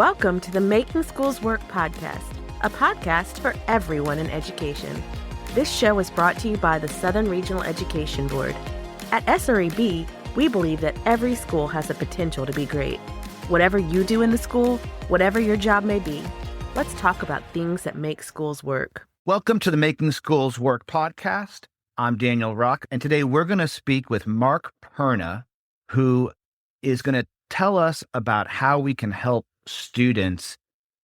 Welcome to the Making Schools Work podcast, a podcast for everyone in education. This show is brought to you by the Southern Regional Education Board. At SREB, we believe that every school has the potential to be great. Whatever you do in the school, whatever your job may be, let's talk about things that make schools work. Welcome to the Making Schools Work podcast. I'm Daniel Ruck, and today we're going to speak with Mark Perna, who is going to tell us about how we can help students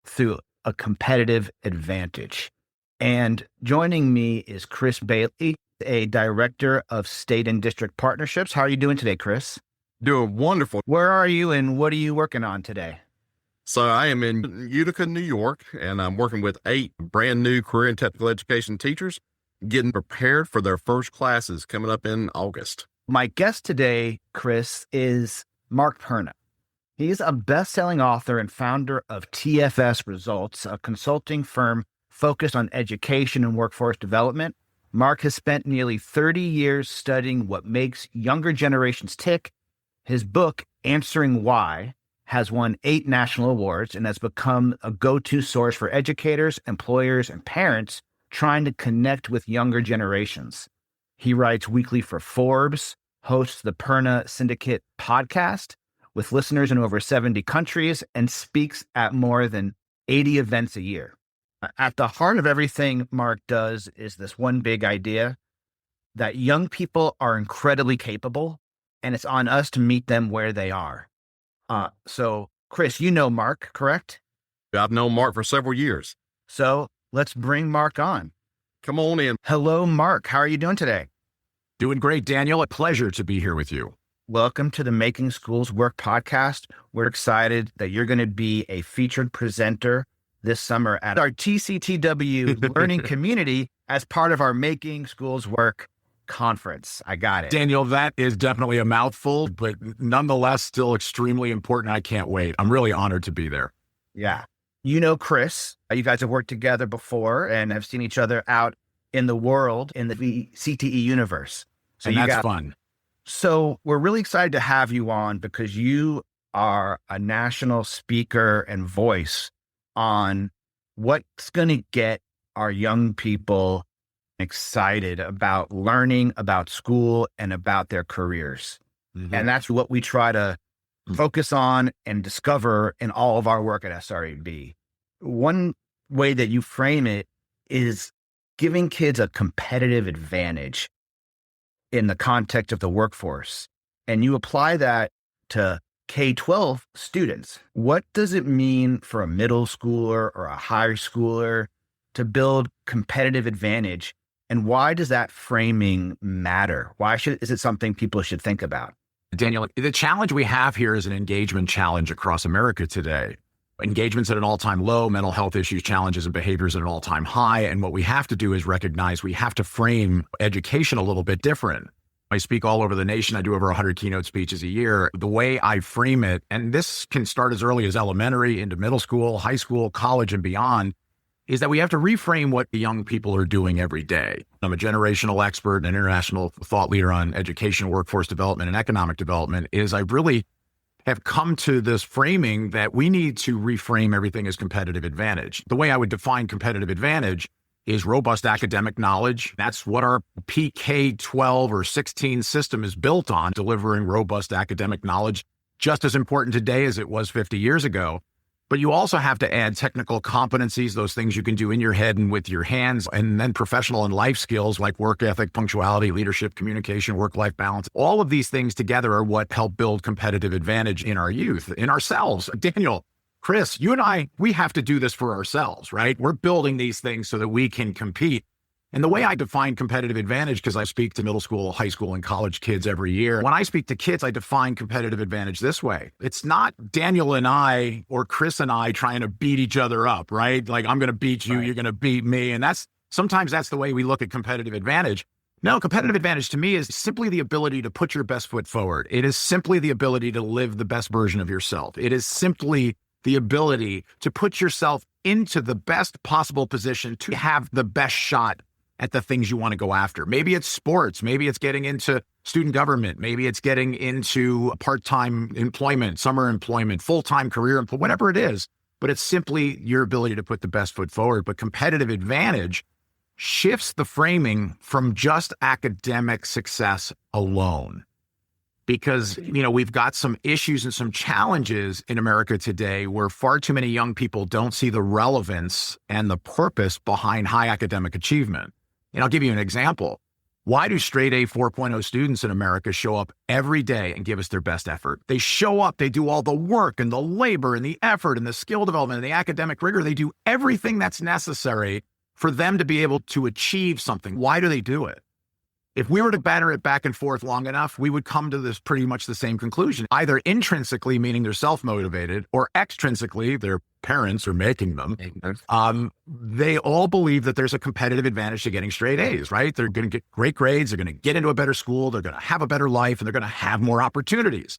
through a competitive advantage. And joining me is Chris Bailey, a director of state and district partnerships. How are you doing today, Chris? Doing wonderful. Where are you and what are you working on today? So I am in Utica, New York, and I'm working with 8 brand new career and technical education teachers getting prepared for their first classes coming up in August. My guest today, Chris, is Mark Perna. He's a best-selling author and founder of TFS Results, a consulting firm focused on education and workforce development. Mark has spent nearly 30 years studying what makes younger generations tick. His book, Answering Why, has won 8 national awards and has become a go-to source for educators, employers, and parents trying to connect with younger generations. He writes weekly for Forbes, hosts the Perna Syndicate podcast with listeners in over 70 countries, and speaks at more than 80 events a year. At the heart of everything Mark does is this one big idea that young people are incredibly capable, and it's on us to meet them where they are. So, Chris, you know Mark, correct? I've known Mark for several years. So let's bring Mark on. Come on in. Hello, Mark. How are you doing today? Doing great, Daniel. A pleasure to be here with you. Welcome to the Making Schools Work podcast. We're excited that you're going to be a featured presenter this summer at our TCTW Learning Community as part of our Making Schools Work conference. I got it. Daniel, that is definitely a mouthful, but nonetheless, still extremely important. I can't wait. I'm really honored to be there. Yeah. You know Chris. You guys have worked together before and have seen each other out in the world in the CTE universe. So that's fun. So we're really excited to have you on because you are a national speaker and voice on what's going to get our young people excited about learning, about school, and about their careers. Mm-hmm. And that's what we try to focus on and discover in all of our work at SREB. One way that you frame it is giving kids a competitive advantage in the context of the workforce. And you apply that to K-12 students. What does it mean for a middle schooler or a high schooler to build competitive advantage? And why does that framing matter? Is it something people should think about? Daniel, the challenge we have here is an engagement challenge across America today. Engagement's at an all-time low, mental health issues, challenges, and behaviors at an all-time high. And what we have to do is recognize we have to frame education a little bit different. I speak all over the nation. I do over 100 keynote speeches a year. The way I frame it, and this can start as early as elementary into middle school, high school, college, and beyond, is that we have to reframe what the young people are doing every day. I'm a generational expert and an international thought leader on education, workforce development, and economic development. I really have come to this framing that we need to reframe everything as competitive advantage. The way I would define competitive advantage is robust academic knowledge. That's what our PK-12 or 16 system is built on, delivering robust academic knowledge, just as important today as it was 50 years ago. But you also have to add technical competencies, those things you can do in your head and with your hands, and then professional and life skills like work ethic, punctuality, leadership, communication, work-life balance. All of these things together are what help build competitive advantage in our youth, in ourselves. Daniel, Chris, you and I, we have to do this for ourselves, right? We're building these things so that we can compete. And the way I define competitive advantage, because I speak to middle school, high school, and college kids every year, when I speak to kids, I define competitive advantage this way. It's not Daniel and I or Chris and I trying to beat each other up, right? Like, I'm going to beat you, You're going to beat me. And sometimes that's the way we look at competitive advantage. No, competitive advantage to me is simply the ability to put your best foot forward. It is simply the ability to live the best version of yourself. It is simply the ability to put yourself into the best possible position to have the best shot at the things you want to go after. Maybe it's sports. Maybe it's getting into student government. Maybe it's getting into part-time employment, summer employment, full-time career employment, whatever it is. but it's simply your ability to put the best foot forward. But competitive advantage shifts the framing from just academic success alone. Because, we've got some issues and some challenges in America today where far too many young people don't see the relevance and the purpose behind high academic achievement. And I'll give you an example. Why do straight A 4.0 students in America show up every day and give us their best effort? They show up, they do all the work and the labor and the effort and the skill development and the academic rigor. They do everything that's necessary for them to be able to achieve something. Why do they do it? If we were to batter it back and forth long enough, we would come to this pretty much the same conclusion. Either intrinsically, meaning they're self-motivated, or extrinsically, their parents are making them. They all believe that there's a competitive advantage to getting straight A's, right? They're going to get great grades, they're going to get into a better school, they're going to have a better life, and they're going to have more opportunities.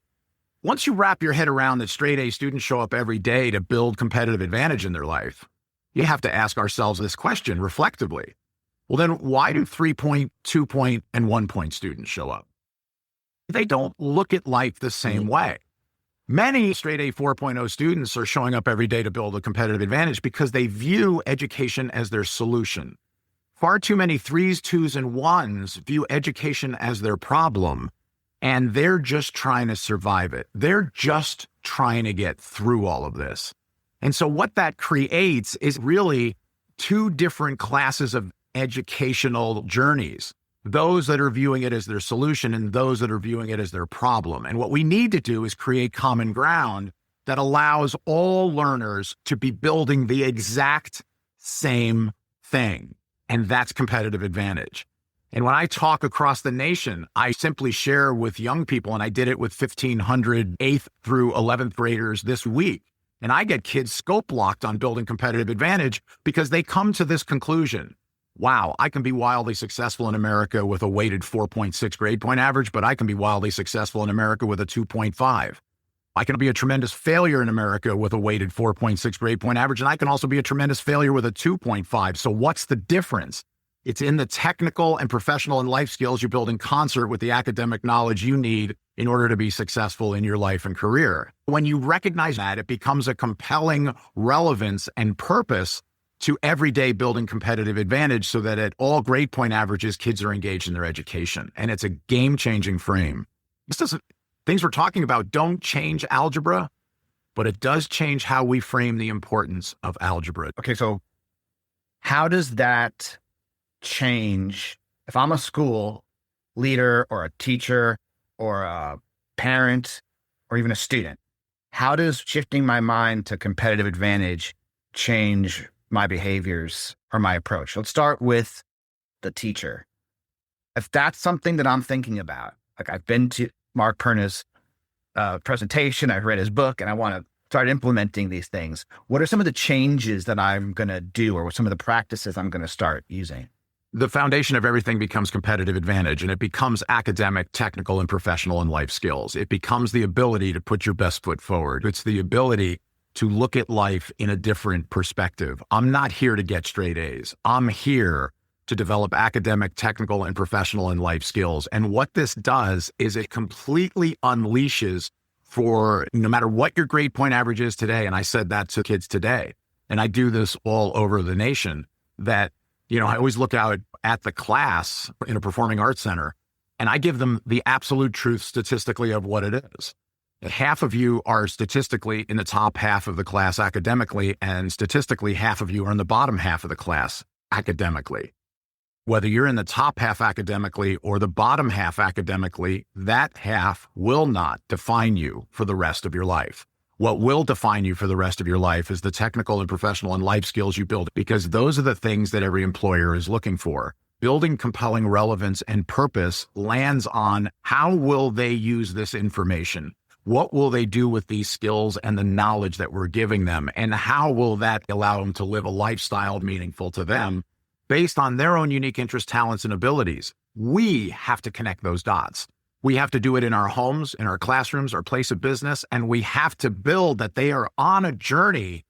Once you wrap your head around that straight A students show up every day to build competitive advantage in their life, you have to ask ourselves this question reflectively. Well, then why do 3-point, 2-point, and 1-point students show up? They don't look at life the same way. Many straight A 4.0 students are showing up every day to build a competitive advantage because they view education as their solution. Far too many 3s, 2s, and 1s view education as their problem, and they're just trying to survive it. They're just trying to get through all of this. And so what that creates is really two different classes of educational journeys, those that are viewing it as their solution and those that are viewing it as their problem. And what we need to do is create common ground that allows all learners to be building the exact same thing. And that's competitive advantage. And when I talk across the nation, I simply share with young people, and I did it with 1,500 8th through 11th graders this week. And I get kids scope locked on building competitive advantage because they come to this conclusion. Wow, I can be wildly successful in America with a weighted 4.6 grade point average, but I can be wildly successful in America with a 2.5. I can be a tremendous failure in America with a weighted 4.6 grade point average, and I can also be a tremendous failure with a 2.5. So what's the difference? It's in the technical and professional and life skills you build in concert with the academic knowledge you need in order to be successful in your life and career. When you recognize that, it becomes a compelling relevance and purpose to everyday building competitive advantage so that at all grade point averages, kids are engaged in their education. And it's a game-changing frame. Things we're talking about don't change algebra, but it does change how we frame the importance of algebra. Okay, so how does that change if I'm a school leader or a teacher or a parent or even a student? How does shifting my mind to competitive advantage change my behaviors or my approach? Let's start with the teacher. If that's something that I'm thinking about, like I've been to Mark Perna's presentation, I've read his book, and I want to start implementing these things, what are some of the changes that I'm going to do, or some of the practices I'm going to start using? The foundation of everything becomes competitive advantage, and it becomes academic, technical, and professional and life skills. It becomes the ability to put your best foot forward. It's the ability to look at life in a different perspective. I'm not here to get straight A's. I'm here to develop academic, technical, and professional and life skills. And what this does is it completely unleashes for no matter what your grade point average is today. And I said that to kids today, and I do this all over the nation, that, I always look out at the class in a performing arts center, and I give them the absolute truth statistically of what it is. Half of you are statistically in the top half of the class academically, and statistically, half of you are in the bottom half of the class academically. Whether you're in the top half academically or the bottom half academically, that half will not define you for the rest of your life. What will define you for the rest of your life is the technical and professional and life skills you build, because those are the things that every employer is looking for. Building compelling relevance and purpose lands on how will they use this information? What will they do with these skills and the knowledge that we're giving them? And how will that allow them to live a lifestyle meaningful to them based on their own unique interests, talents, and abilities? We have to connect those dots. We have to do it in our homes, in our classrooms, our place of business, and we have to build that they are on a journey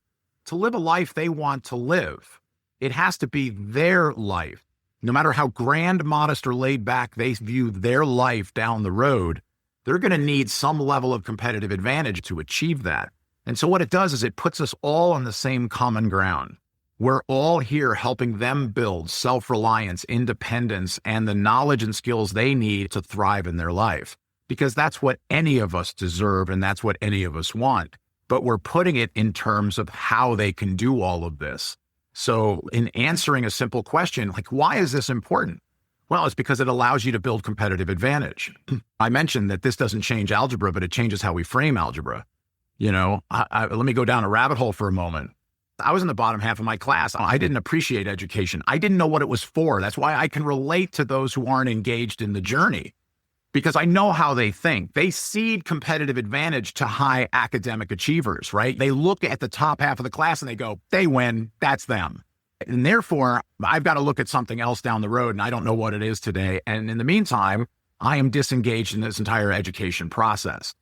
to live a life they want to live. It has to be their life. No matter how grand, modest, or laid back they view their life down the road, they're going to need some level of competitive advantage to achieve that. And so what it does is it puts us all on the same common ground. We're all here helping them build self-reliance, independence, and the knowledge and skills they need to thrive in their life. Because that's what any of us deserve and that's what any of us want. But we're putting it in terms of how they can do all of this. So in answering a simple question, like, why is this important? Well, it's because it allows you to build competitive advantage. I mentioned that this doesn't change algebra, but it changes how we frame algebra. Let me go down a rabbit hole for a moment. I was in the bottom half of my class. I didn't appreciate education. I didn't know what it was for. That's why I can relate to those who aren't engaged in the journey, because I know how they think. They cede competitive advantage to high academic achievers, right? They look at the top half of the class and they go, they win, that's them. And therefore, I've got to look at something else down the road, and I don't know what it is today. And in the meantime, I am disengaged in this entire education process.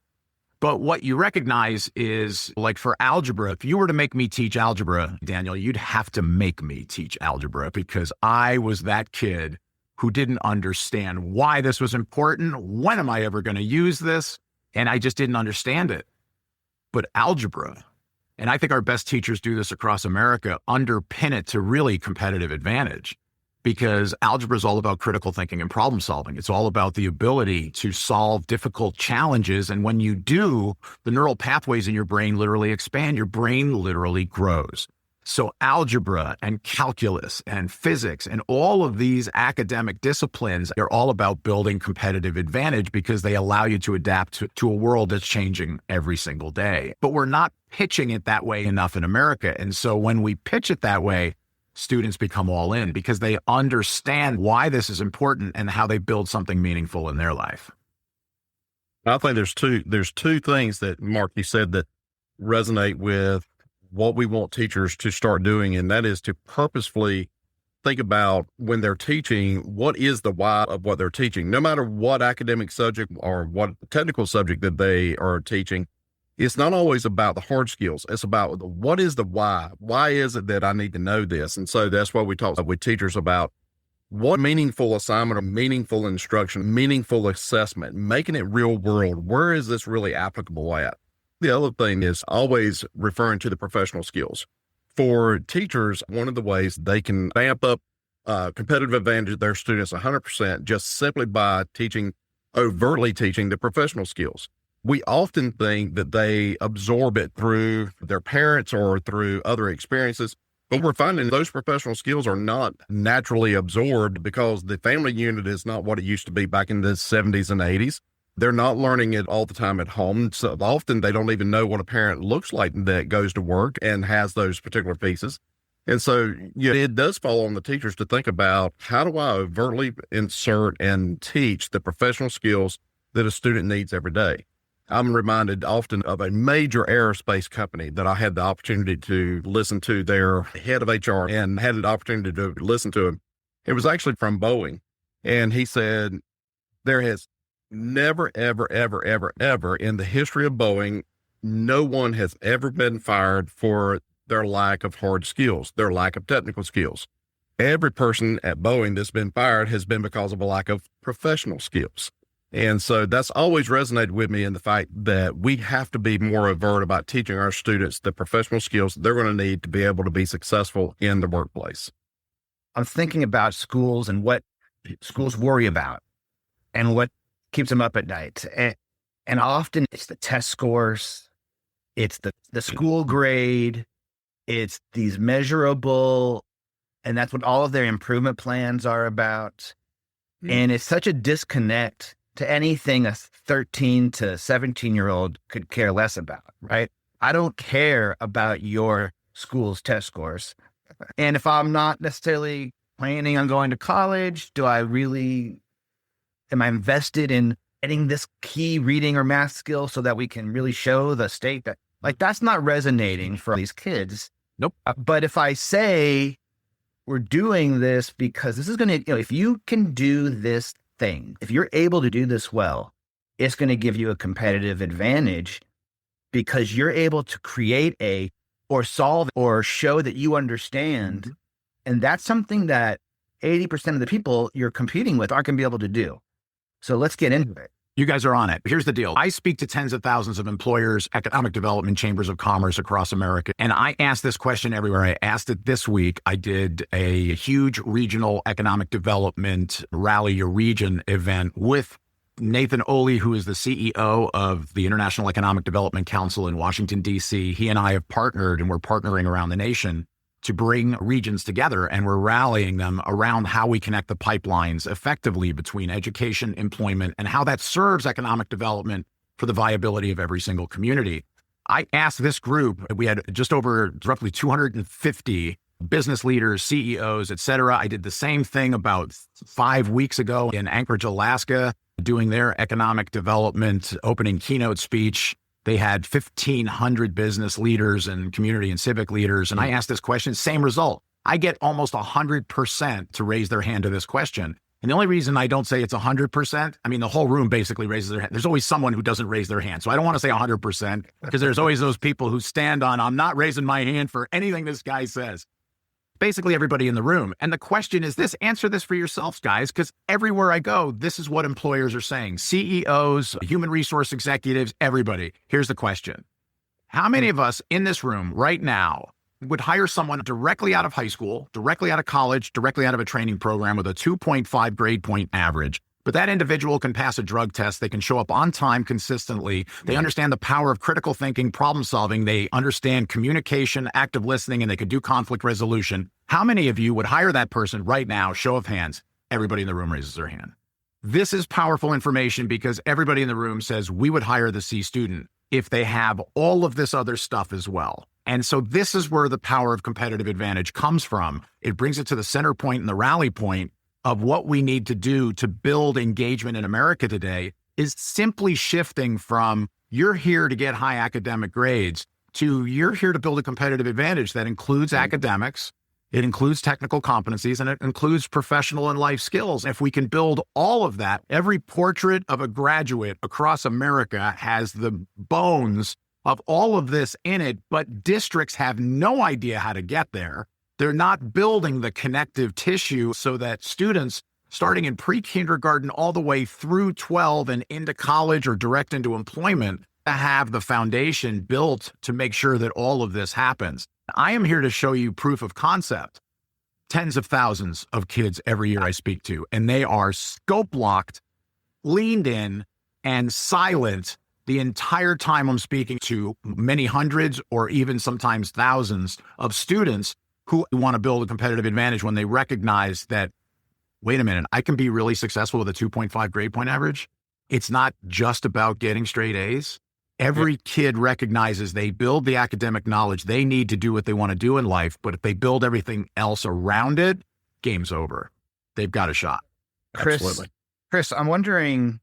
But what you recognize is, like for algebra, if you were to make me teach algebra, Daniel, you'd have to make me teach algebra, because I was that kid who didn't understand why this was important. When am I ever going to use this? And I just didn't understand it. But algebra, and I think our best teachers do this across America, underpin it to really competitive advantage. Because algebra is all about critical thinking and problem solving. It's all about the ability to solve difficult challenges. And when you do, the neural pathways in your brain literally expand. Your brain literally grows. So algebra and calculus and physics and all of these academic disciplines are all about building competitive advantage, because they allow you to adapt to a world that's changing every single day. But we're not pitching it that way enough in America. And so when we pitch it that way, students become all in, because they understand why this is important and how they build something meaningful in their life. I think there's two things that, Mark, you said that resonate with what we want teachers to start doing, and that is to purposefully think about, when they're teaching, what is the why of what they're teaching. No matter what academic subject or what technical subject that they are teaching, it's not always about the hard skills. It's about what is the why? Why is it that I need to know this? And so that's why we talk with teachers about what meaningful assignment or meaningful instruction, meaningful assessment, making it real world. Where is this really applicable at? The other thing is always referring to the professional skills. For teachers, one of the ways they can amp up competitive advantage of their students 100% just simply by overtly teaching the professional skills. We often think that they absorb it through their parents or through other experiences, but we're finding those professional skills are not naturally absorbed because the family unit is not what it used to be back in the 70s and 80s. They're not learning it all the time at home. So often they don't even know what a parent looks like that goes to work and has those particular pieces. And so it does fall on the teachers to think about, how do I overtly insert and teach the professional skills that a student needs every day? I'm reminded often of a major aerospace company that I had the opportunity to listen to their head of HR and had an opportunity to listen to him. It was actually from Boeing. And he said, there has never, ever, ever, ever, ever in the history of Boeing, no one has ever been fired for their lack of hard skills, their lack of technical skills. Every person at Boeing that's been fired has been because of a lack of professional skills. And so that's always resonated with me in the fact that we have to be more overt about teaching our students the professional skills they're going to need to be able to be successful in the workplace. I'm thinking about schools and what schools worry about and what keeps them up at night. And often it's the test scores, it's the school grade, it's these measurable, and that's what all of their improvement plans are about. And it's such a disconnect to anything a 13 to 17-year-old could care less about, right? I don't care about your school's test scores. And if I'm not necessarily planning on going to college, am I invested in getting this key reading or math skill so that we can really show the state that, like, that's not resonating for these kids. Nope. But if I say we're doing this because this is going to, if you can do this thing, if you're able to do this well, it's going to give you a competitive advantage because you're able to create or solve or show that you understand. Mm-hmm. And that's something that 80% of the people you're competing with aren't going to be able to do. So let's get into it. You guys are on it. Here's the deal. I speak to tens of thousands of employers, economic development, chambers of commerce across America. And I ask this question everywhere. I asked it this week. I did a huge regional economic development rally your region event with Nathan Oley, who is the CEO of the International Economic Development Council in Washington, D.C. He and I have partnered, and we're partnering around the nation to bring regions together, and we're rallying them around how we connect the pipelines effectively between education, employment, and how that serves economic development for the viability of every single community. I asked this group, we had just over roughly 250 business leaders, CEOs, et cetera. I did the same thing about 5 weeks ago in Anchorage, Alaska, doing their economic development opening keynote speech. They had 1,500 business leaders and community and civic leaders. And I asked this question, same result. I get almost 100% to raise their hand to this question. And the only reason I don't say it's 100%, I mean, the whole room basically raises their hand. There's always someone who doesn't raise their hand. So I don't want to say 100% because there's always those people who stand on, I'm not raising my hand for anything this guy says. Basically everybody in the room. And the question is this, answer this for yourselves, guys, because everywhere I go, this is what employers are saying. CEOs, human resource executives, everybody. Here's the question. How many of us in this room right now would hire someone directly out of high school, directly out of college, directly out of a training program with a 2.5 grade point average? But that individual can pass a drug test. They can show up on time consistently. They understand the power of critical thinking, problem solving. They understand communication, active listening, and they could do conflict resolution. How many of you would hire that person right now? Show of hands. Everybody in the room raises their hand. This is powerful information because everybody in the room says we would hire the C student if they have all of this other stuff as well. And so this is where the power of competitive advantage comes from. It brings it to the center point and the rally point of what we need to do to build engagement in America today is simply shifting from you're here to get high academic grades to you're here to build a competitive advantage that includes academics, it includes technical competencies, and it includes professional and life skills. If we can build all of that, every portrait of a graduate across America has the bones of all of this in it, but districts have no idea how to get there. They're not building the connective tissue so that students starting in pre-kindergarten all the way through 12 and into college or direct into employment to have the foundation built to make sure that all of this happens. I am here to show you proof of concept. Tens of thousands of kids every year I speak to, and they are scope locked, leaned in, and silent the entire time I'm speaking to many hundreds or even sometimes thousands of students who want to build a competitive advantage when they recognize that, wait a minute, I can be really successful with a 2.5 grade point average. It's not just about getting straight A's. Every kid recognizes they build the academic knowledge they need to do what they want to do in life. But if they build everything else around it, game's over. They've got a shot. Chris, I'm wondering,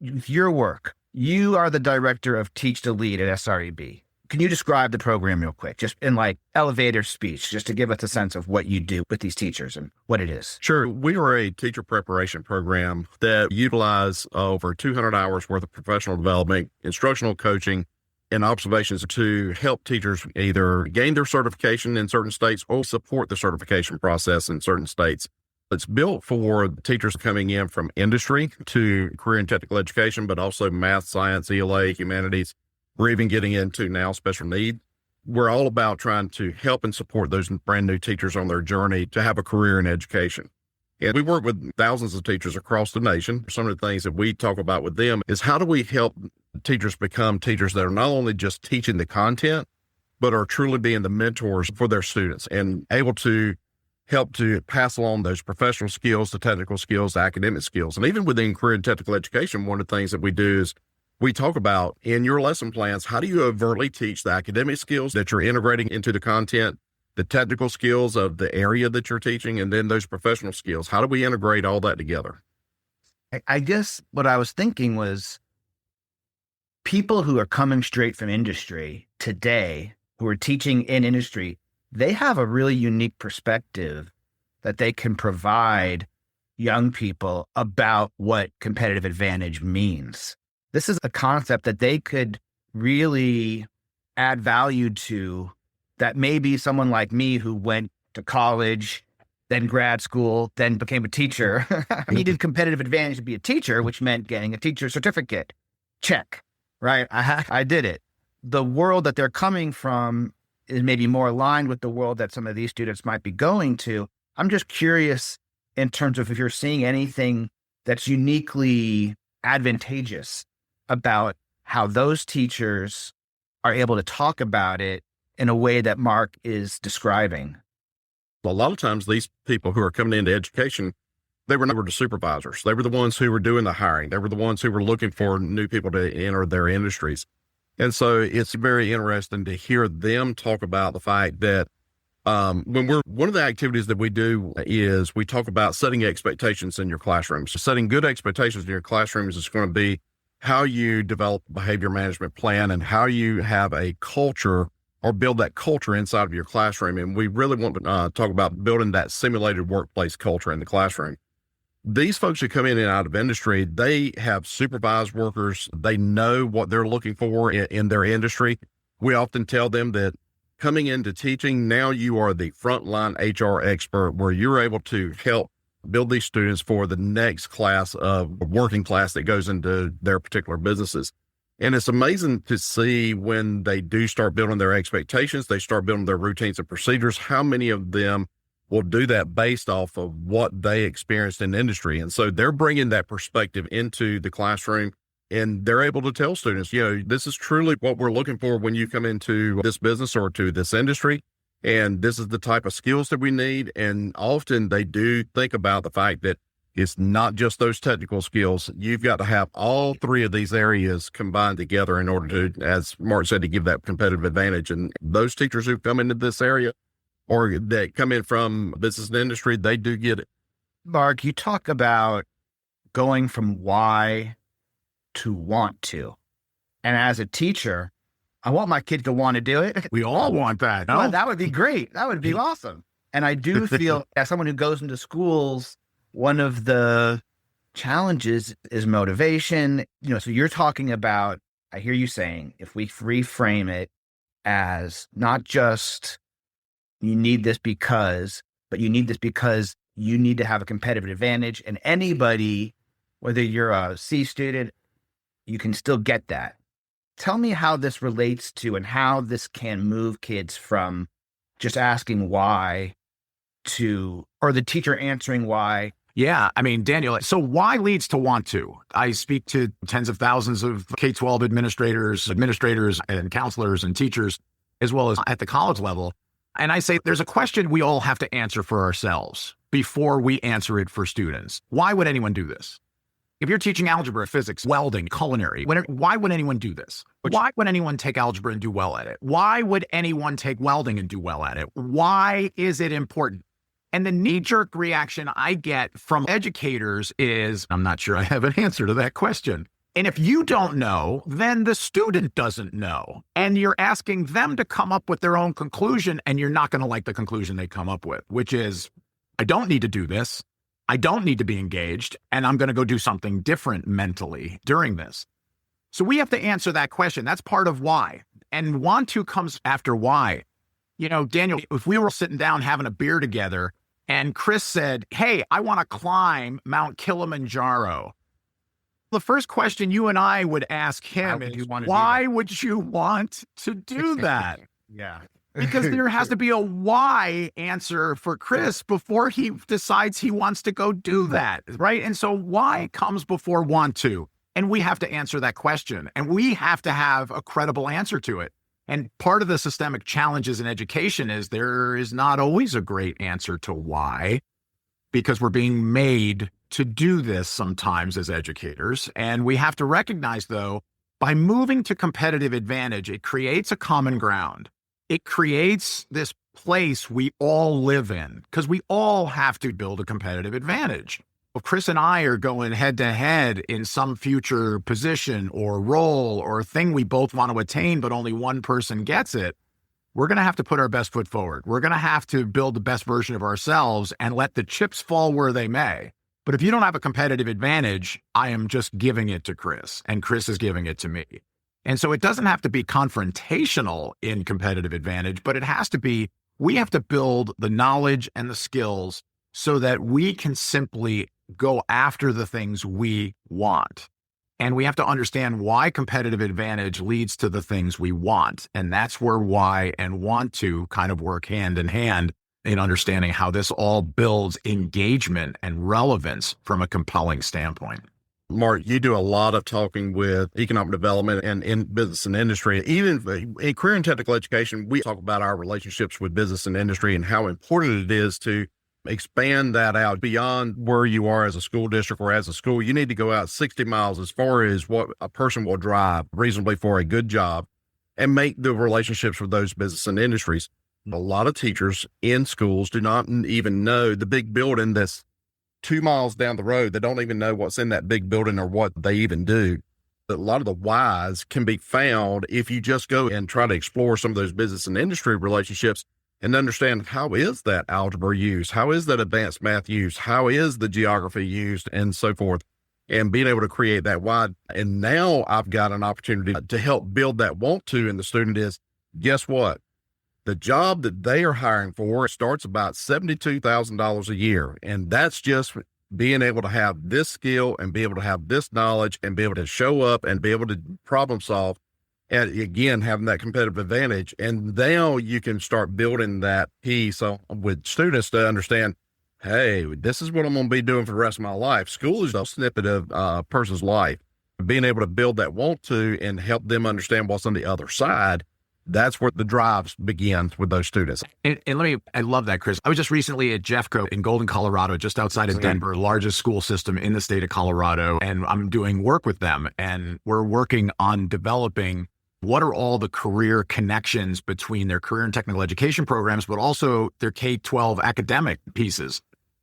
with your work, you are the director of Teach to Lead at SREB. Can you describe the program real quick, just in like elevator speech, just to give us a sense of what you do with these teachers and what it is? Sure. We are a teacher preparation program that utilize over 200 hours worth of professional development, instructional coaching, and observations to help teachers either gain their certification in certain states or support the certification process in certain states. It's built for teachers coming in from industry to career and technical education, but also math, science, ELA, humanities. We're even getting into now special need. We're all about trying to help and support those brand new teachers on their journey to have a career in education. And we work with thousands of teachers across the nation. Some of the things that we talk about with them is how do we help teachers become teachers that are not only just teaching the content, but are truly being the mentors for their students and able to help to pass along those professional skills, the technical skills, the academic skills. And even within career and technical education, one of the things that we do is we talk about in your lesson plans, how do you overtly teach the academic skills that you're integrating into the content, the technical skills of the area that you're teaching, and then those professional skills? How do we integrate all that together? I guess what I was thinking was people who are coming straight from industry today, who are teaching in industry, they have a really unique perspective that they can provide young people about what competitive advantage means. This is a concept that they could really add value to, that maybe someone like me who went to college then grad school, then became a teacher. I needed competitive advantage to be a teacher, which meant getting a teacher certificate. Check, right? I did it. The world that they're coming from is maybe more aligned with the world that some of these students might be going to. I'm just curious in terms of if you're seeing anything that's uniquely advantageous about how those teachers are able to talk about it in a way that Mark is describing. A lot of times these people who are coming into education, they were the supervisors. They were the ones who were doing the hiring. They were the ones who were looking for new people to enter their industries. And so it's very interesting to hear them talk about the fact that one of the activities that we do is we talk about setting expectations in your classrooms. So setting good expectations in your classrooms is going to be how you develop a behavior management plan and how you have a culture or build that culture inside of your classroom. And we really want to talk about building that simulated workplace culture in the classroom. These folks who come in and out of industry, they have supervised workers. They know what they're looking for in their industry. We often tell them that coming into teaching, now you are the frontline HR expert where you're able to help build these students for the next class of working class that goes into their particular businesses. And it's amazing to see when they do start building their expectations, they start building their routines and procedures, how many of them will do that based off of what they experienced in industry. And so they're bringing that perspective into the classroom, and they're able to tell students, this is truly what we're looking for when you come into this business or to this industry. And this is the type of skills that we need. And often they do think about the fact that it's not just those technical skills. You've got to have all three of these areas combined together in order to, as Mark said, to give that competitive advantage. And those teachers who come into this area or that come in from business and industry, they do get it. Mark, you talk about going from why to want to. And as a teacher, I want my kid to want to do it. We all want that. No? Well, that would be great. That would be awesome. And I do feel, as someone who goes into schools, one of the challenges is motivation. So you're talking about, I hear you saying, if we reframe it as not just you need this because, but you need this because you need to have a competitive advantage. And anybody, whether you're a C student, you can still get that. Tell me how this relates to and how this can move kids from just asking why to, or the teacher answering why. Yeah. I mean, Daniel, so why leads to want to? I speak to tens of thousands of K-12 administrators and counselors and teachers, as well as at the college level. And I say there's a question we all have to answer for ourselves before we answer it for students. Why would anyone do this? If you're teaching algebra, physics, welding, culinary, why would anyone do this? Why would anyone take algebra and do well at it? Why would anyone take welding and do well at it? Why is it important? And the knee-jerk reaction I get from educators is, I'm not sure I have an answer to that question. And if you don't know, then the student doesn't know. And you're asking them to come up with their own conclusion, and you're not going to like the conclusion they come up with, which is, I don't need to do this. I don't need to be engaged, and I'm going to go do something different mentally during this. So we have to answer that question. That's part of why. And want to comes after why. Daniel, if we were sitting down having a beer together and Chris said, hey, I want to climb Mount Kilimanjaro, the first question you and I would ask him is, why would you want to do that? Yeah. Because there has to be a why answer for Chris before he decides he wants to go do that, right? And so why comes before want to. And we have to answer that question. And we have to have a credible answer to it. And part of the systemic challenges in education is there is not always a great answer to why, because we're being made to do this sometimes as educators. And we have to recognize, though, by moving to competitive advantage, it creates a common ground. It creates this place we all live in because we all have to build a competitive advantage. If Chris and I are going head to head in some future position or role or thing we both want to attain, but only one person gets it, we're going to have to put our best foot forward. We're going to have to build the best version of ourselves and let the chips fall where they may. But if you don't have a competitive advantage, I am just giving it to Chris, and Chris is giving it to me. And so it doesn't have to be confrontational in competitive advantage, but it has to be, we have to build the knowledge and the skills so that we can simply go after the things we want. And we have to understand why competitive advantage leads to the things we want. And that's where why and want to kind of work hand in hand in understanding how this all builds engagement and relevance from a compelling standpoint. Mark, you do a lot of talking with economic development and in business and industry. Even in career and technical education, we talk about our relationships with business and industry and how important it is to expand that out beyond where you are as a school district or as a school. You need to go out 60 miles as far as what a person will drive reasonably for a good job and make the relationships with those business and industries. A lot of teachers in schools do not even know the big building that's 2 miles down the road. They don't even know what's in that big building or what they even do. But a lot of the whys can be found if you just go and try to explore some of those business and industry relationships and understand how is that algebra used? How is that advanced math used? How is the geography used and so forth? And being able to create that why. And now I've got an opportunity to help build that want to in the student is, guess what? The job that they are hiring for starts about $72,000 a year. And that's just being able to have this skill and be able to have this knowledge and be able to show up and be able to problem solve. And again, having that competitive advantage. And now you can start building that piece with students to understand, hey, this is what I'm going to be doing for the rest of my life. School is a snippet of a person's life. Being able to build that want to and help them understand what's on the other side. That's where the drive begins with those students. I love that, Chris. I was just recently at Jeffco in Golden, Colorado, just outside of Denver, largest school system in the state of Colorado. And I'm doing work with them. And we're working on developing what are all the career connections between their career and technical education programs, but also their K-12 academic pieces.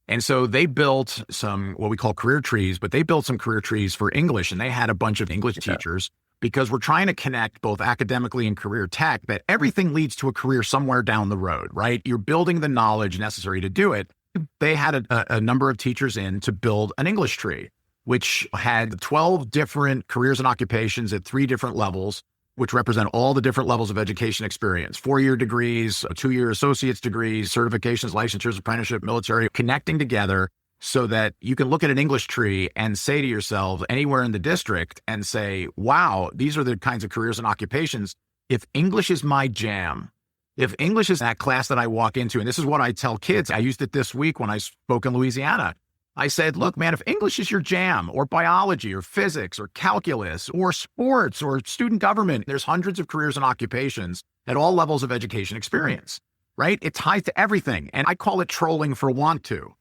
And so they built some, what we call career trees, but they built some career trees for English. And they had a bunch of English teachers, because we're trying to connect both academically and career tech, that everything leads to a career somewhere down the road, right? You're building the knowledge necessary to do it. They had a number of teachers in to build an English tree, which had 12 different careers and occupations at 3 different levels, which represent all the different levels of education experience: 4-year degrees, 2-year associate's degrees, certifications, licensures, apprenticeship, military, connecting together so that you can look at an English tree and say to yourself anywhere in the district and say, wow, these are the kinds of careers and occupations. If English is my jam, if English is that class that I walk into, and this is what I tell kids, I used it this week when I spoke in Louisiana. I said, look, man, if English is your jam, or biology or physics or calculus or sports or student government, there's hundreds of careers and occupations at all levels of education experience, right? It ties to everything. And I call it trolling for want to.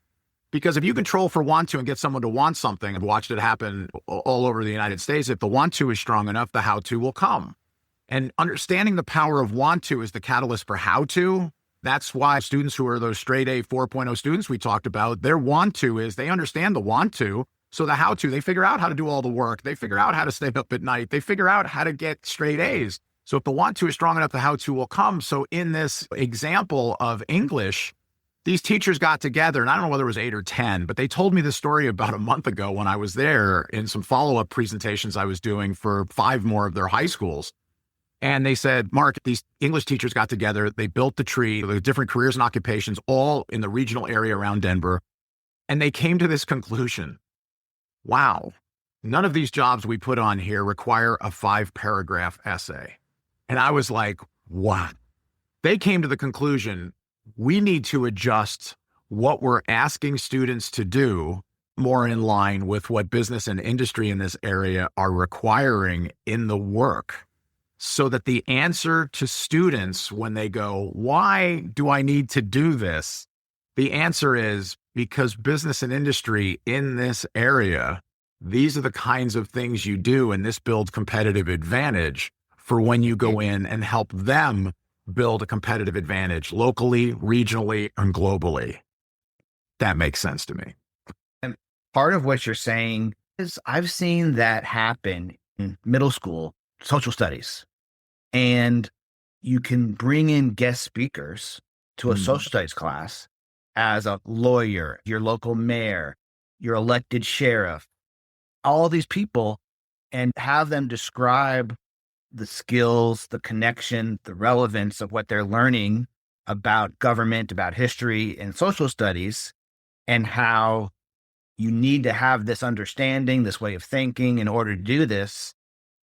Because if you control for want to and get someone to want something, I've watched it happen all over the United States. If the want to is strong enough, the how to will come. And understanding the power of want to is the catalyst for how to. That's why students who are those straight A 4.0 students we talked about, their want to is they understand the want to. So the how to, they figure out how to do all the work. They figure out how to stay up at night. They figure out how to get straight A's. So if the want to is strong enough, the how to will come. So in this example of English, these teachers got together, and I don't know whether it was 8 or 10, but they told me this story about a month ago when I was there in some follow-up presentations I was doing for 5 more of their high schools. And they said, Mark, these English teachers got together, they built the tree, the different careers and occupations, all in the regional area around Denver. And they came to this conclusion: wow, none of these jobs we put on here require a 5-paragraph essay. And I was like, what? They came to the conclusion, we need to adjust what we're asking students to do more in line with what business and industry in this area are requiring in the work, so that the answer to students when they go, why do I need to do this? The answer is because business and industry in this area, these are the kinds of things you do, and this builds competitive advantage for when you go in and help them build a competitive advantage locally, regionally, and globally. That makes sense to me. And part of what you're saying is I've seen that happen in middle school social studies. And you can bring in guest speakers to a social studies class as a lawyer, your local mayor, your elected sheriff, all these people, and have them describe the skills, the connection, the relevance of what they're learning about government, about history and social studies. and how you need to have this understanding, this way of thinking in order to do this.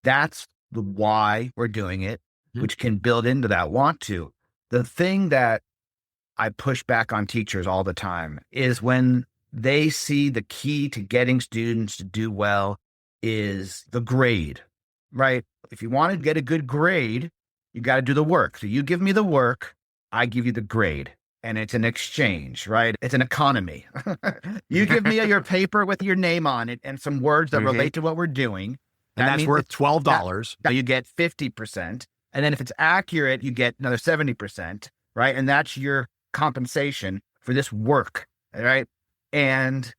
That's the why we're doing it, which can build into that want to. The thing that I push back on teachers all the time is when they see the key to getting students to do well is the grade, right? If you want to get a good grade, you got to do the work. So you give me the work, I give you the grade. And it's an exchange, right? It's an economy. You give me your paper with your name on it and some words that relate to what we're doing. And that's worth $12. That you get 50%. And then if it's accurate, you get another 70%, right? And that's your compensation for this work, right? And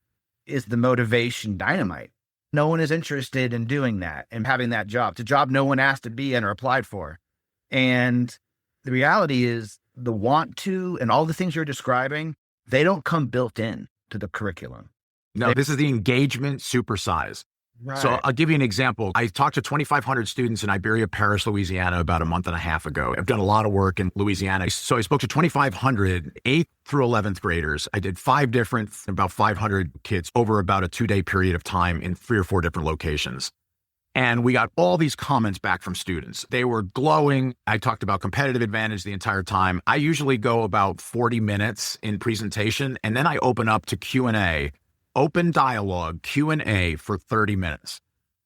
is the motivation dynamite? No one is interested in doing that and having that job. It's a job no one asked to be in or applied for. And the reality is the want to and all the things you're describing, they don't come built in to the curriculum. No, this is the engagement supersize. Right. So I'll give you an example. I talked to 2,500 students in Iberia Parish, Louisiana, about a month and a half ago. I've done a lot of work in Louisiana. So I spoke to 2,500 8th through 11th graders. I did about 500 kids over about a 2-day period of time in 3 or 4 different locations. And we got all these comments back from students. They were glowing. I talked about competitive advantage the entire time. I usually go about 40 minutes in presentation, and then I open up to Q&A. Open dialogue, Q&A for 30 minutes.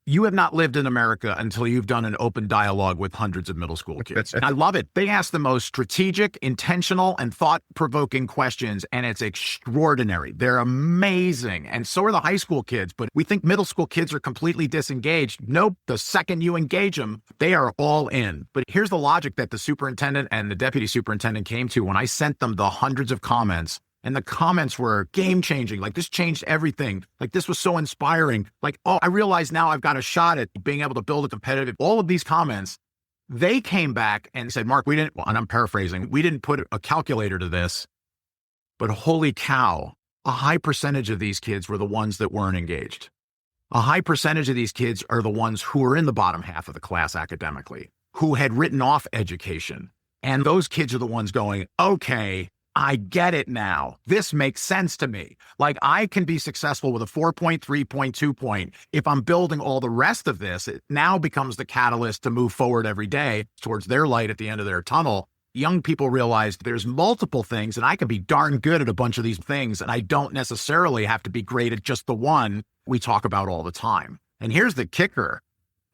You have not lived in America until you've done an open dialogue with hundreds of middle school kids. And I love it. They ask the most strategic, intentional, and thought-provoking questions, and it's extraordinary. They're amazing. And so are the high school kids, but we think middle school kids are completely disengaged. Nope. The second you engage them, they are all in. But here's the logic that the superintendent and the deputy superintendent came to when I sent them the hundreds of comments. And the comments were game changing. Like, this changed everything. Like, this was so inspiring. Like, oh, I realize now I've got a shot at being able to build a competitive. All of these comments, they came back and said, Mark, and I'm paraphrasing, we didn't put a calculator to this, but holy cow, a high percentage of these kids were the ones that weren't engaged. A high percentage of these kids are the ones who are in the bottom half of the class academically, who had written off education. And those kids are the ones going, okay, I get it now. This makes sense to me. Like, I can be successful with a 4.3.2 point. If I'm building all the rest of this, it now becomes the catalyst to move forward every day towards their light at the end of their tunnel. Young people realize there's multiple things, and I can be darn good at a bunch of these things, and I don't necessarily have to be great at just the one we talk about all the time. And here's the kicker.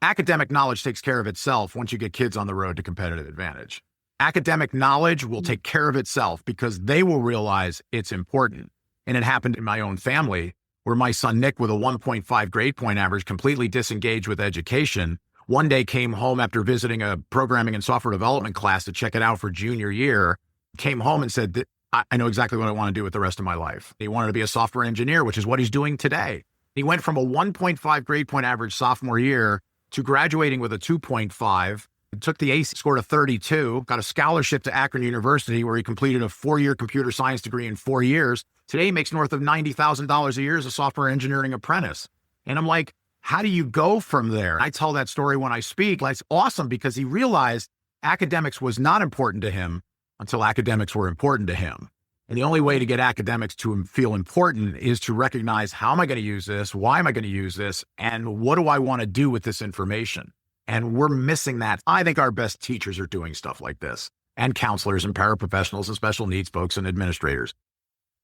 Academic knowledge takes care of itself once you get kids on the road to competitive advantage. Academic knowledge will take care of itself because they will realize it's important. And it happened in my own family where my son, Nick, with a 1.5 grade point average, completely disengaged with education, one day came home after visiting a programming and software development class to check it out for junior year, came home and said, I know exactly what I want to do with the rest of my life. He wanted to be a software engineer, which is what he's doing today. He went from a 1.5 grade point average sophomore year to graduating with a 2.5. Took the ACE, scored a 32, got a scholarship to Akron University where he completed a 4-year computer science degree in 4 years. Today he makes north of $90,000 a year as a software engineering apprentice. And I'm like, how do you go from there? I tell that story when I speak. Like, it's awesome because he realized academics was not important to him until academics were important to him. And the only way to get academics to feel important is to recognize, how am I going to use this? Why am I going to use this? And what do I want to do with this information? And we're missing that. I think our best teachers are doing stuff like this, and counselors and paraprofessionals and special needs folks and administrators,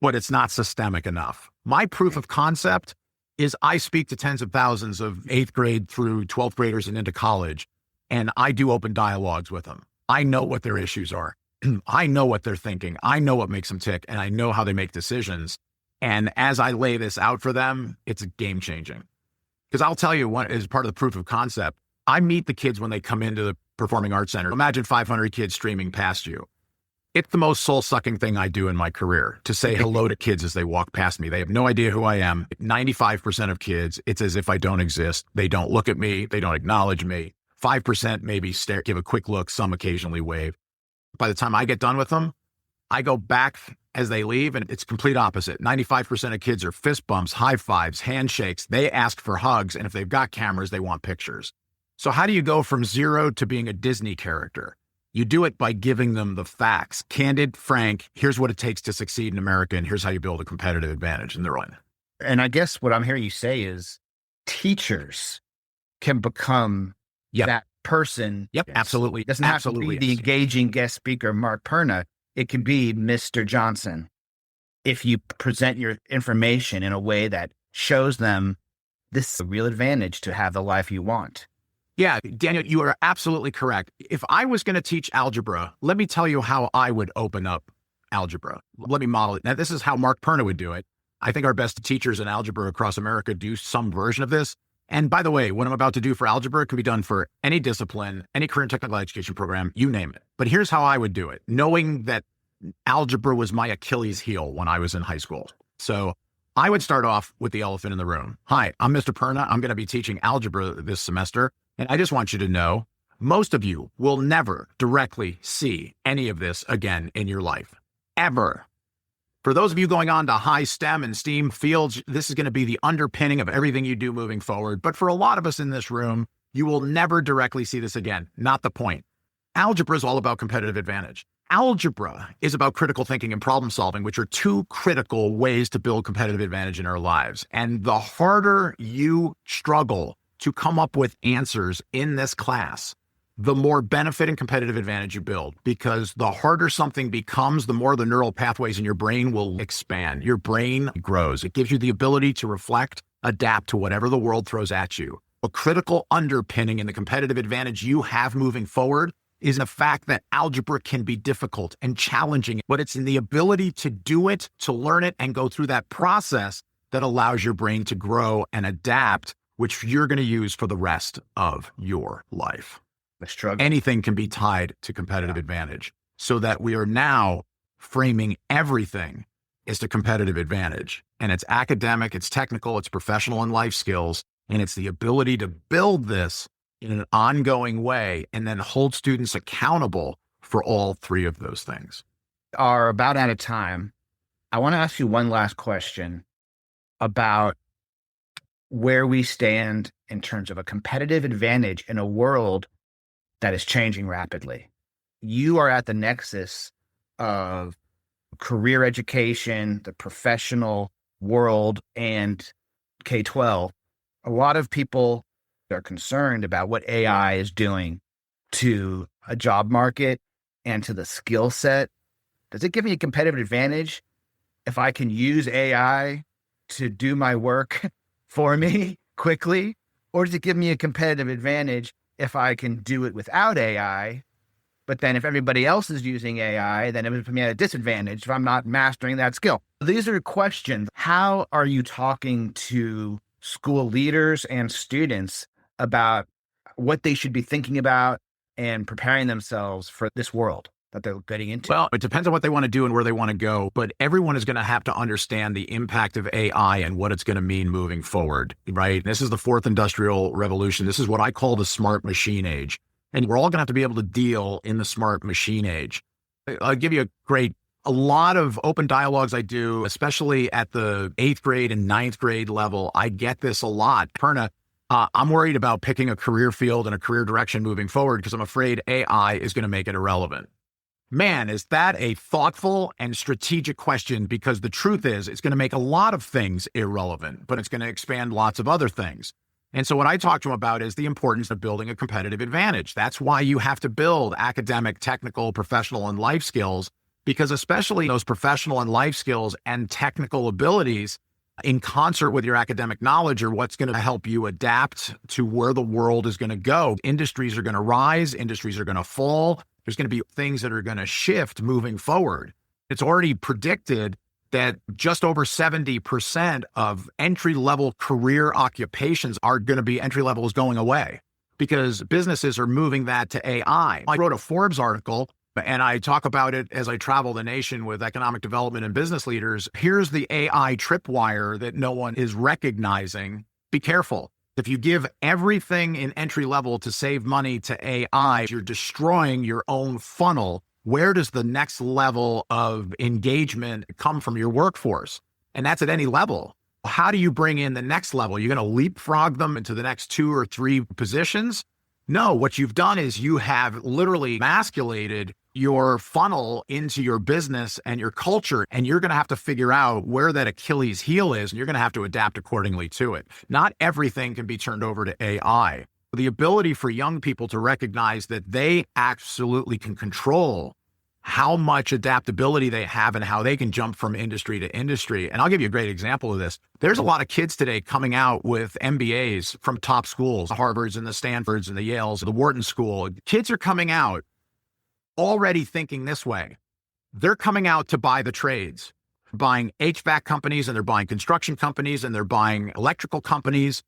but it's not systemic enough. My proof of concept is I speak to tens of thousands of 8th grade through 12th graders and into college, and I do open dialogues with them. I know what their issues are. I know what they're thinking. I know what makes them tick, and I know how they make decisions. And as I lay this out for them, it's game changing. Because I'll tell you what is part of the proof of concept. I meet the kids when they come into the Performing Arts Center. Imagine 500 kids streaming past you. It's the most soul-sucking thing I do in my career, to say hello to kids as they walk past me. They have no idea who I am. 95% of kids, it's as if I don't exist. They don't look at me. They don't acknowledge me. 5% maybe stare, give a quick look, some occasionally wave. By the time I get done with them, I go back as they leave, and it's complete opposite. 95% of kids are fist bumps, high fives, handshakes. They ask for hugs, and if they've got cameras, they want pictures. So how do you go from 0 to being a Disney character? You do it by giving them the facts. Candid, frank, here's what it takes to succeed in America, and here's how you build a competitive advantage. And they're on. And I guess what I'm hearing you say is teachers can become that person. Yep, absolutely. It doesn't have to be the engaging guest speaker, Mark Perna. It can be Mr. Johnson. If you present your information in a way that shows them this is a real advantage to have the life you want. Yeah, Daniel, you are absolutely correct. If I was going to teach algebra, let me tell you how I would open up algebra. Let me model it. Now, this is how Mark Perna would do it. I think our best teachers in algebra across America do some version of this. And by the way, what I'm about to do for algebra can be done for any discipline, any career and technical education program, you name it. But here's how I would do it, knowing that algebra was my Achilles heel when I was in high school. So I would start off with the elephant in the room. Hi, I'm Mr. Perna. I'm going to be teaching algebra this semester. And I just want you to know, most of you will never directly see any of this again in your life, ever. For those of you going on to high STEM and STEAM fields, this is going to be the underpinning of everything you do moving forward. But for a lot of us in this room, you will never directly see this again. Not the point. Algebra is all about competitive advantage. Algebra is about critical thinking and problem solving, which are two critical ways to build competitive advantage in our lives. And the harder you struggle to come up with answers in this class, the more benefit and competitive advantage you build, because the harder something becomes, the more the neural pathways in your brain will expand. Your brain grows. It gives you the ability to reflect, adapt to whatever the world throws at you. A critical underpinning in the competitive advantage you have moving forward is the fact that algebra can be difficult and challenging, but it's in the ability to do it, to learn it, and go through that process that allows your brain to grow and adapt, which you're going to use for the rest of your life. The struggle. Anything can be tied to competitive advantage, so that we are now framing everything as to competitive advantage. And it's academic, it's technical, it's professional and life skills, and it's the ability to build this in an ongoing way and then hold students accountable for all three of those things. Are about out of time. I want to ask you one last question about where we stand in terms of a competitive advantage in a world that is changing rapidly. You are at the nexus of career education, the professional world, and K-12. A lot of people are concerned about what AI is doing to a job market and to the skill set. Does it give me a competitive advantage if I can use AI to do my work for me quickly? Or does it give me a competitive advantage if I can do it without AI? But then if everybody else is using AI, then it would put me at a disadvantage if I'm not mastering that skill. These are questions. How are you talking to school leaders and students about what they should be thinking about and preparing themselves for this world that they're getting into? Well, it depends on what they want to do and where they want to go, but everyone is going to have to understand the impact of AI and what it's going to mean moving forward, right? This is the fourth industrial revolution. This is what I call the smart machine age. And we're all going to have to be able to deal in the smart machine age. I'll give you a lot of open dialogues I do, especially at the 8th grade and 9th grade level. I get this a lot. Perna, I'm worried about picking a career field and a career direction moving forward because I'm afraid AI is going to make it irrelevant. Man, is that a thoughtful and strategic question, because the truth is it's going to make a lot of things irrelevant, but it's going to expand lots of other things. And so what I talk to them about is the importance of building a competitive advantage. That's why you have to build academic, technical, professional, and life skills, because especially those professional and life skills and technical abilities in concert with your academic knowledge are what's going to help you adapt to where the world is going to go. Industries are going to rise, industries are going to fall. There's going to be things that are going to shift moving forward. It's already predicted that just over 70% of entry-level career occupations are going to be entry-levels going away because businesses are moving that to AI. I wrote a Forbes article, and I talk about it as I travel the nation with economic development and business leaders. Here's the AI tripwire that no one is recognizing. Be careful. If you give everything in entry level to save money to AI, you're destroying your own funnel. Where does the next level of engagement come from your workforce? And that's at any level. How do you bring in the next level? You're going to leapfrog them into the next 2 or 3 positions? No, what you've done is you have literally emasculated your funnel into your business and your culture, and you're going to have to figure out where that Achilles heel is, and you're going to have to adapt accordingly to it. Not everything can be turned over to AI. The ability for young people to recognize that they absolutely can control how much adaptability they have and how they can jump from industry to industry. And I'll give you a great example of this. There's a lot of kids today coming out with MBAs from top schools, the Harvards and the Stanfords and the Yales, the Wharton School. Kids are coming out already thinking this way. They're coming out to buy the trades, buying HVAC companies, and they're buying construction companies, and they're buying electrical companies,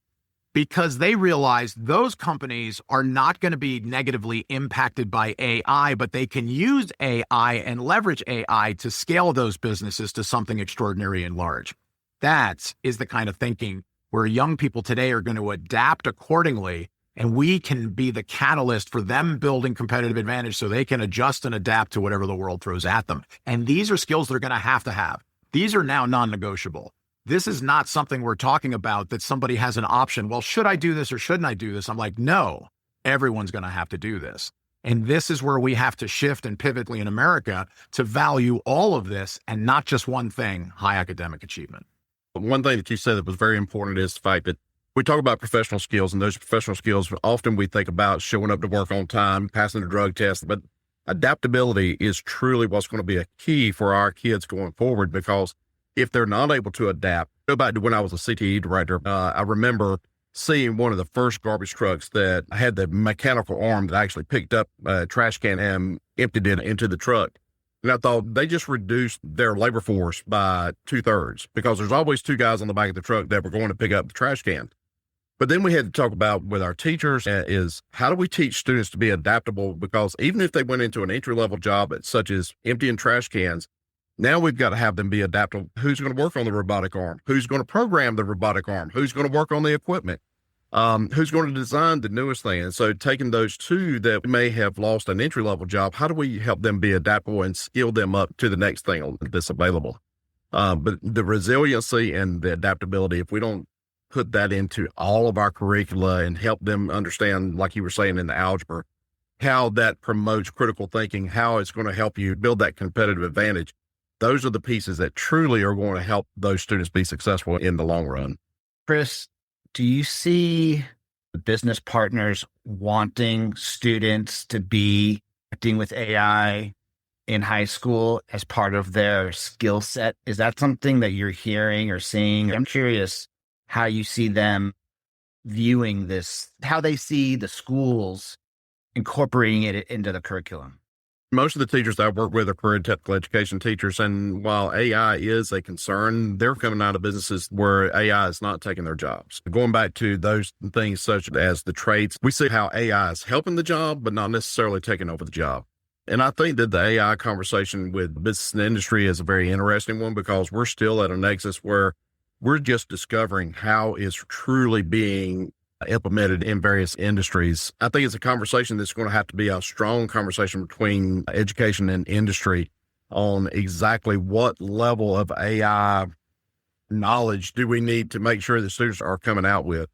because they realize those companies are not going to be negatively impacted by AI, but they can use AI and leverage AI to scale those businesses to something extraordinary and large. That is the kind of thinking where young people today are going to adapt accordingly, and we can be the catalyst for them building competitive advantage so they can adjust and adapt to whatever the world throws at them. And these are skills they're going to have. These are now non-negotiable. This is not something we're talking about that somebody has an option. Well, should I do this or shouldn't I do this? I'm like, no, everyone's going to have to do this. And this is where we have to shift and pivot in America to value all of this and not just one thing, high academic achievement. One thing that you said that was very important is the fact that we talk about professional skills, and those professional skills, often we think about showing up to work on time, passing the drug test, but adaptability is truly what's going to be a key for our kids going forward, because if they're not able to adapt, go back to when I was a CTE director, I remember seeing one of the first garbage trucks that had the mechanical arm that actually picked up a trash can and emptied it into the truck. And I thought they just reduced their labor force by 2/3, because there's always two guys on the back of the truck that were going to pick up the trash can. But then we had to talk about with our teachers is how do we teach students to be adaptable? Because even if they went into an entry-level job such as emptying trash cans, now we've got to have them be adaptable. Who's going to work on the robotic arm? Who's going to program the robotic arm? Who's going to work on the equipment? Who's going to design the newest thing? And so taking those two that may have lost an entry-level job, how do we help them be adaptable and skill them up to the next thing that's available? But the resiliency and the adaptability, if we don't put that into all of our curricula and help them understand, like you were saying in the algebra, how that promotes critical thinking, how it's going to help you build that competitive advantage, those are the pieces that truly are going to help those students be successful in the long run. Chris, do you see business partners wanting students to be acting with AI in high school as part of their skill set? Is that something that you're hearing or seeing? I'm curious how you see them viewing this, how they see the schools incorporating it into the curriculum. Most of the teachers that I work with are career and technical education teachers. And while AI is a concern, they're coming out of businesses where AI is not taking their jobs. Going back to those things such as the trades, we see how AI is helping the job, but not necessarily taking over the job. And I think that the AI conversation with business and industry is a very interesting one, because we're still at a nexus where we're just discovering how it's truly being implemented in various industries. I think it's a conversation that's going to have to be a strong conversation between education and industry on exactly what level of AI knowledge do we need to make sure that students are coming out with.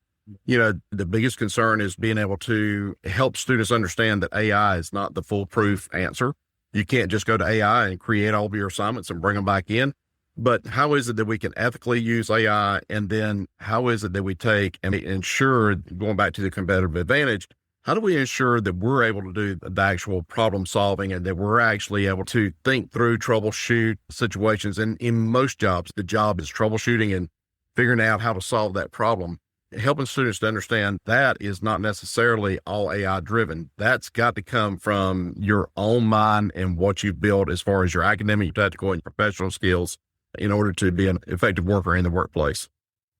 You know, the biggest concern is being able to help students understand that AI is not the foolproof answer. You can't just go to AI and create all of your assignments and bring them back in. But how is it that we can ethically use AI? And then how is it that we take and ensure, going back to the competitive advantage, how do we ensure that we're able to do the actual problem solving and that we're actually able to think through, troubleshoot situations? And in most jobs, the job is troubleshooting and figuring out how to solve that problem. Helping students to understand that is not necessarily all AI driven. That's got to come from your own mind and what you've built as far as your academic, technical, and professional skills in order to be an effective worker in the workplace.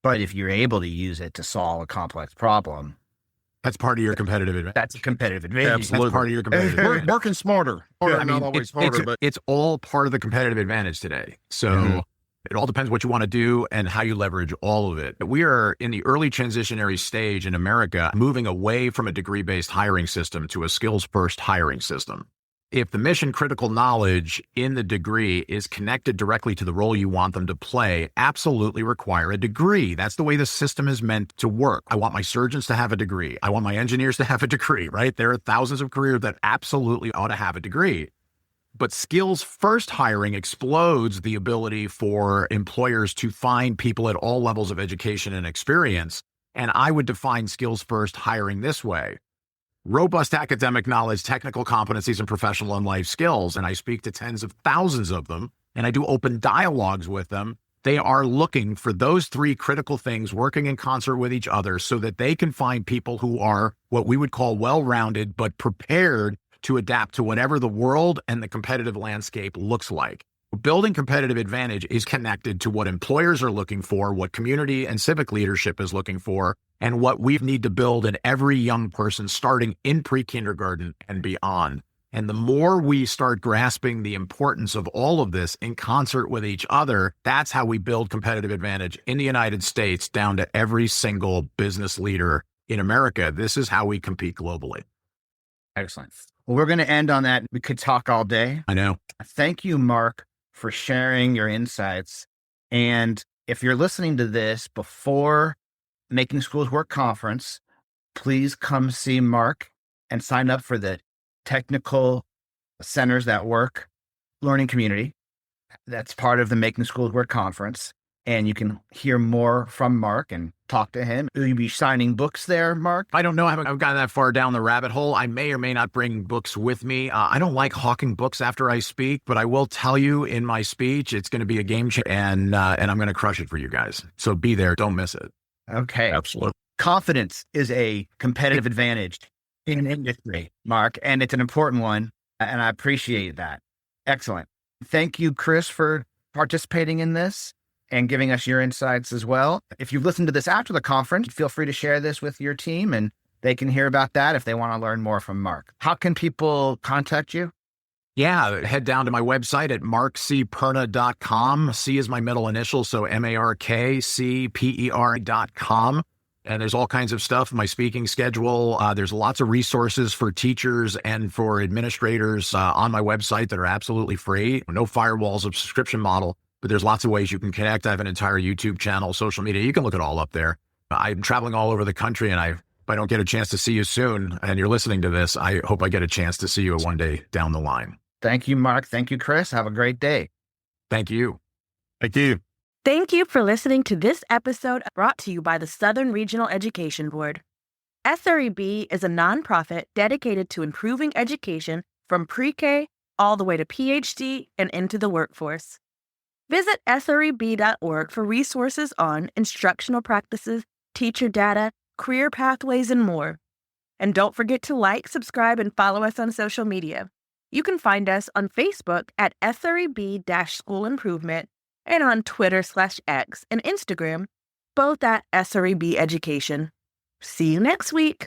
But if you're able to use it to solve a complex problem, that's part of your competitive advantage. That's a competitive advantage. Absolutely. That's part of your competitive advantage. Working smarter. Yeah, not always harder, but it's all part of the competitive advantage today. So it all depends what you want to do and how you leverage all of it. We are in the early transitionary stage in America, moving away from a degree-based hiring system to a skills-first hiring system. if the mission critical knowledge in the degree is connected directly to the role you want them to play, absolutely require a degree. That's the way the system is meant to work. I want my surgeons to have a degree. I want my engineers to have a degree, right? There are thousands of careers that absolutely ought to have a degree. But skills first hiring explodes the ability for employers to find people at all levels of education and experience. And I would define skills first hiring this way: robust academic knowledge, technical competencies, and professional and life skills. And I speak to tens of thousands of them, and I do open dialogues with them. They are looking for those three critical things working in concert with each other so that they can find people who are what we would call well-rounded, but prepared to adapt to whatever the world and the competitive landscape looks like. Building competitive advantage is connected to what employers are looking for, what community and civic leadership is looking for, and what we need to build in every young person starting in pre-kindergarten and beyond. And the more we start grasping the importance of all of this in concert with each other, that's how we build competitive advantage in the United States down to every single business leader in America. This is how we compete globally. Excellent. Well, we're going to end on that. We could talk all day. I know. Thank you, Mark, for sharing your insights. And if you're listening to this before Making Schools Work Conference, please come see Mark and sign up for the Technical Centers That Work Learning Community. That's part of the Making Schools Work Conference. And you can hear more from Mark and talk to him. Will you be signing books there, Mark? I don't know. I haven't gotten that far down the rabbit hole. I may or may not bring books with me. I don't like hawking books after I speak, but I will tell you in my speech, it's going to be a game changer, and I'm going to crush it for you guys. So be there. Don't miss it. Okay. Absolutely. Confidence is a competitive advantage in industry, Mark, and it's an important one, and I appreciate that. Excellent. Thank you, Chris, for participating in this and giving us your insights as well. If you've listened to this after the conference, feel free to share this with your team, and they can hear about that if they want to learn more from Mark. How can people contact you? Yeah, head down to my website at markcperna.com. C is my middle initial, so markcper.com. And there's all kinds of stuff, my speaking schedule. There's lots of resources for teachers and for administrators on my website that are absolutely free. No firewalls of subscription model, but there's lots of ways you can connect. I have an entire YouTube channel, social media. You can look it all up there. I'm traveling all over the country, and if I don't get a chance to see you soon and you're listening to this, I hope I get a chance to see you one day down the line. Thank you, Mark. Thank you, Chris. Have a great day. Thank you. Thank you. Thank you for listening to this episode brought to you by the Southern Regional Education Board. SREB is a nonprofit dedicated to improving education from pre-K all the way to PhD and into the workforce. Visit sreb.org for resources on instructional practices, teacher data, career pathways, and more. And don't forget to like, subscribe, and follow us on social media. You can find us on Facebook at SREB-School Improvement and on Twitter/X and Instagram, both at SREB Education. See you next week.